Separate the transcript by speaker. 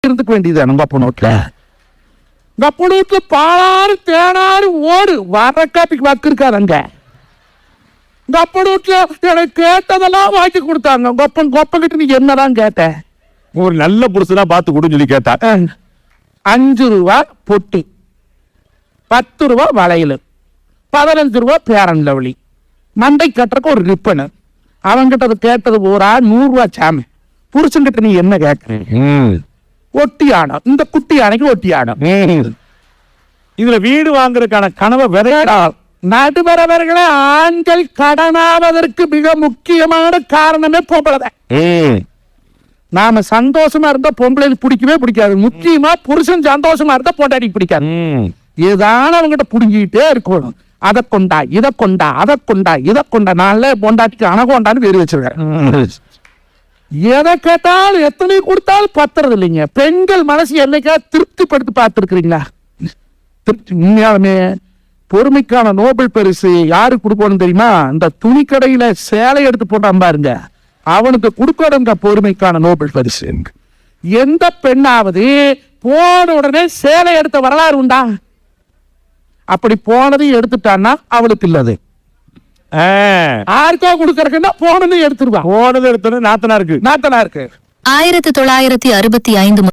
Speaker 1: இருந்துக்க வேண்டியது உங்க அப்ப நோட்ல. உங்க அப்ப நோட்ல பாலாறு தேனாறு ஓடு வர காப்பிக்கு வக்கு இருக்காதுங்க. உங்க அப்ப நோட்ல எனக்கு கேட்டதெல்லாம் வாங்கி கொடுத்தாங்க. கொப்ப கிட்ட நீ என்னதான் கேட்ட?
Speaker 2: ஒரு நல்ல புருஷனா பார்த்து கொடுன்னு சொல்லி கேட்டா.
Speaker 1: 5 ரூபா பொட்டி, 10 ரூபா வளையல், 15 ரூபா பேரன் லவ்லி, மண்டை கட்டுறக்கு ஒரு ரிப்பனு. அவங்கிட்ட கேட்டது பூரா 100 ரூபா சாமி. புருஷன்கிட்ட நீ என்ன கேட்கற? ஒட்டியானம். இந்த குட்டி யானைக்கு ஒட்டியானம்.
Speaker 2: இதுல வீடு வாங்குறதுக்கான கனவை விதையா.
Speaker 1: நடுவரவர்களே, ஆண்கள் கடனாவதற்கு மிக முக்கியமான காரணமே பொம்பளை. நாம சந்தோஷமா இருந்தா பொம்பளைக்கு பிடிக்கவே பிடிக்காது. முக்கியமா புருஷன் சந்தோஷமா இருந்தா பொண்டாட்டிக்கு பிடிக்காது. ஏதான அவங்ககிட்ட புடுங்கிட்டே இருக்கணும். அதை கொண்டா, இதை கொண்டா, அதை கொண்டா, இதை கொண்டா. நான்ல பொண்டாட்டிக்கு அணகொண்டான்னு பேர் வச்சிருக்கேன். எதை கேட்டாலும் எத்தனை கொடுத்தாலும் பத்துறது இல்லைங்க. பெண்கள் மனசு என்னைக்கா திருப்திப்படுத்தி பார்த்துருக்கிறீங்களா? திருப்தி உண்மையாலுமே பொறுமைக்கான நோபல் பரிசு யாருக்கு கொடுக்கணும் தெரியுமா? இந்த துணி கடையில சேலை எடுத்து போட்டான் பாருங்க, அவனுக்கு கொடுக்கணுங்க பொறுமைக்கான நோபல் பரிசு. எந்த பெண்ணாவது போன உடனே சேலை எடுத்த வரலாறு உண்டா? அப்படி போனதையும் எடுத்துட்டான்னா அவளுக்கு இல்லது. யாருக்கா கொடுக்கறதுன்னா போனதையும் எடுத்துருவா.
Speaker 2: போனதை எடுத்தோன்னு நாத்தனா இருக்கு.
Speaker 3: 1965